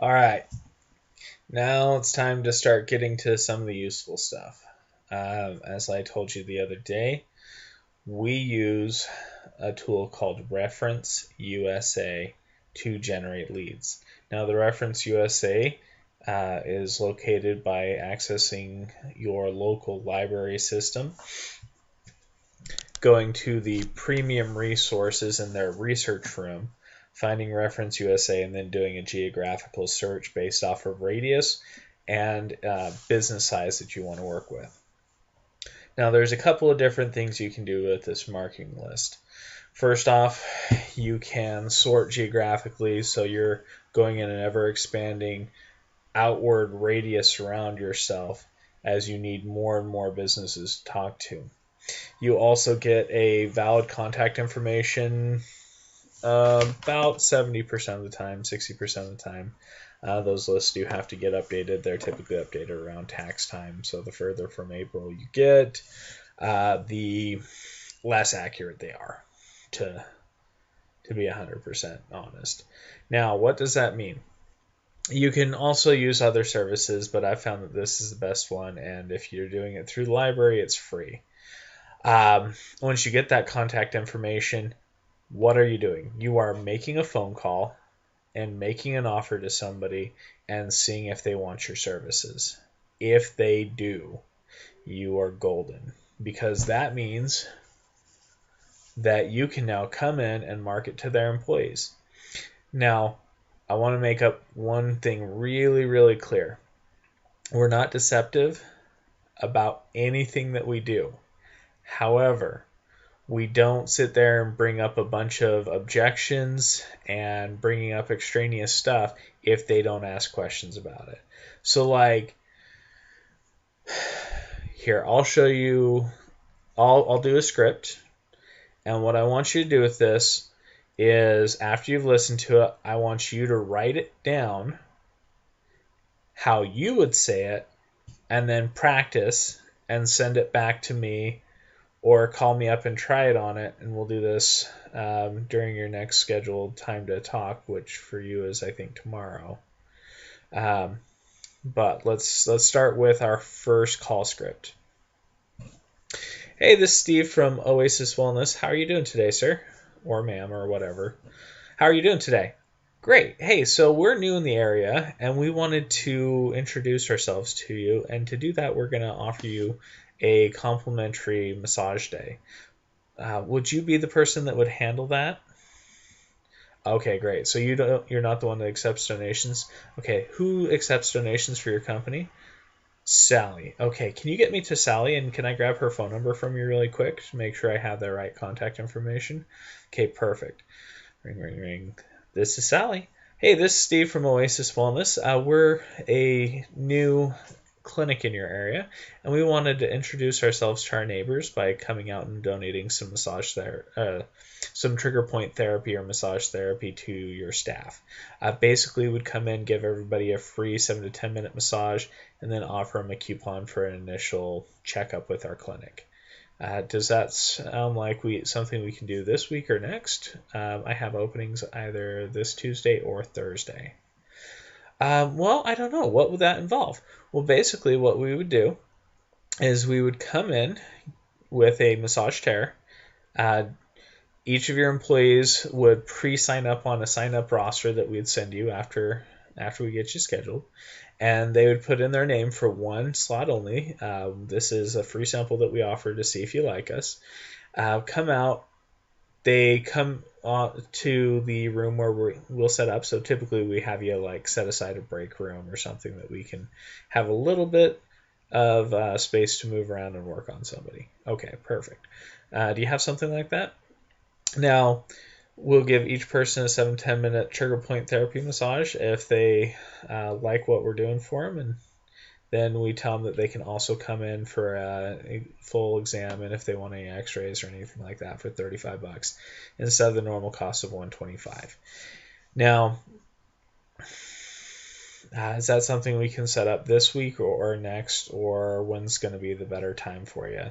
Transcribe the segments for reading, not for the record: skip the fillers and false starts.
All right, now it's time to start getting to some of the useful stuff. As I told you the other day, we use a tool called Reference USA to generate leads. Now, the Reference USA is located by accessing your local library system, going to the premium resources in their research room, finding Reference USA, and then doing a geographical search based off of radius and business size that you want to work with. Now, there's a couple of different things you can do with this marketing list. First off, you can sort geographically, so you're going in an ever expanding outward radius around yourself as you need more and more businesses to talk to. You also get a valid contact information about 70% of the time, 60% of the time. Those lists do have to get updated. They're typically updated around tax time, so the further from April you get, the less accurate they are, to be 100% honest. Now, what does that mean? You can also use other services, but I found that this is the best one, and if you're doing it through the library, it's free. Once you get that contact information, what are you doing? You are making a phone call and making an offer to somebody and seeing if they want your services. If they do, you are golden, because that means that you can now come in and market to their employees. Now, I want to make up one thing really, really clear. We're not deceptive about anything that we do. However, we don't sit there and bring up a bunch of objections and bringing up extraneous stuff if they don't ask questions about it. So, like, here, I'll show you, I'll do a script, and what I want you to do with this is, after you've listened to it, I want you to write it down how you would say it, and then practice and send it back to me, or call me up and try it on it, and we'll do this during your next scheduled time to talk, which for you is, I think, tomorrow. But let's start with our first call script. Hey, this is Steve from Oasis Wellness. How are you doing today, sir? Or ma'am, or whatever. How are you doing today? Great. Hey, so we're new in the area, and we wanted to introduce ourselves to you. And to do that, we're going to offer you a complimentary massage day. Would you be the person that would handle that? Okay, great. So you're not the one that accepts donations. Okay, who accepts donations for your company? Sally. Okay, can you get me to Sally, and can I grab her phone number from you really quick to make sure I have the right contact information? Okay, perfect. Ring, ring, ring. This is Sally. Hey, this is Steve from Oasis Wellness. We're a new clinic in your area, and we wanted to introduce ourselves to our neighbors by coming out and donating some some trigger point therapy or massage therapy to your staff. Basically, we'd come in, give everybody a free 7 to 10 minute massage, and then offer them a coupon for an initial checkup with our clinic. Does that sound like something we can do this week or next? I have openings either this Tuesday or Thursday. Well, I don't know. What would that involve? Well, basically, what we would do is we would come in with a massage chair. Each of your employees would pre-sign up on a sign-up roster that we'd send you after we get you scheduled, and they would put in their name for one slot only. This is a free sample that we offer to see if you like us. Come out. They come to the room where we'll set up. So typically we have you like set aside a break room or something that we can have a little bit of space to move around and work on somebody. Okay, perfect. Do you have something like that? Now, we'll give each person a 7-10 minute trigger point therapy massage if they like what we're doing for them, and then we tell them that they can also come in for a full exam, and if they want any x-rays or anything like that, for $35 instead of the normal cost of $125. Now, is that something we can set up this week or next, or when's going to be the better time for you?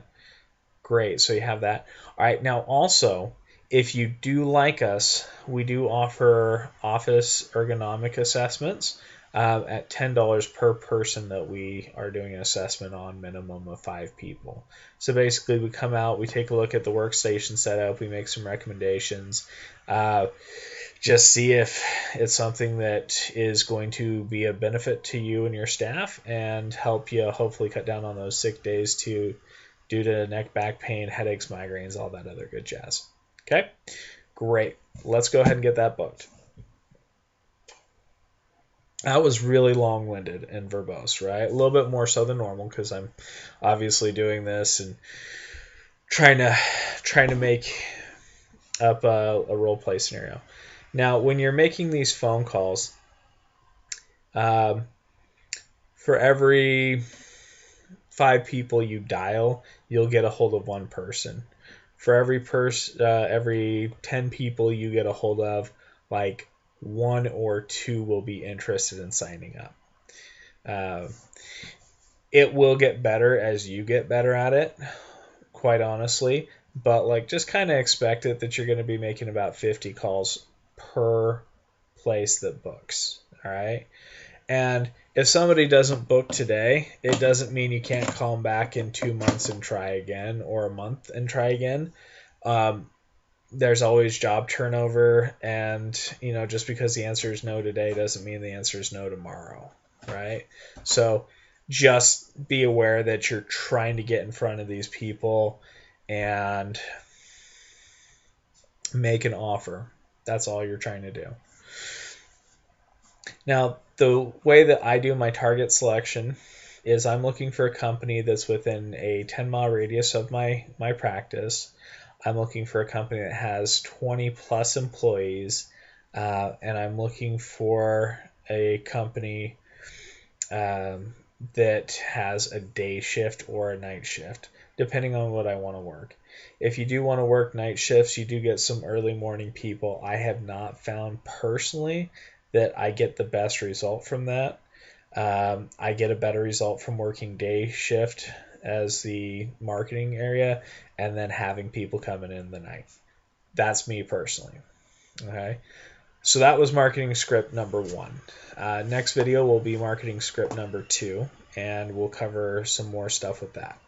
Great, so you have that. All right, now also, if you do like us, we do offer office ergonomic assessments. at $10 per person that we are doing an assessment on, minimum of 5 people. So basically we come out, we take a look at the workstation setup, we make some recommendations, just see if it's something that is going to be a benefit to you and your staff and help you hopefully cut down on those sick days due to neck, back pain, headaches, migraines, all that other good jazz. Okay, great. Let's go ahead and get that booked. That was really long-winded and verbose, right? A little bit more so than normal because I'm obviously doing this and trying to make up a role play scenario. Now, when you're making these phone calls, for every 5 people you dial, you'll get a hold of 1 person. For every 10 people you get a hold of, like 1 or 2 will be interested in signing up. It will get better as you get better at it, quite honestly. But like, just kind of expect it that you're going to be making about 50 calls per place that books. All right. And if somebody doesn't book today, it doesn't mean you can't call them back in 2 months and try again, or a month and try again. There's always job turnover, and just because the answer is no today doesn't mean the answer is no tomorrow, right? So just be aware that you're trying to get in front of these people and make an offer. That's all you're trying to do. Now, the way that I do my target selection is I'm looking for a company that's within a 10-mile radius of my practice. I'm looking for a company that has 20 plus employees, and I'm looking for a company that has a day shift or a night shift, depending on what I want to work. If you do want to work night shifts, you do get some early morning people. I have not found personally that I get the best result from that. I get a better result from working day shift as the marketing area and then having people coming in the night. That's me personally. Okay. So that was marketing script number 1. Next video will be marketing script number 2, and we'll cover some more stuff with that.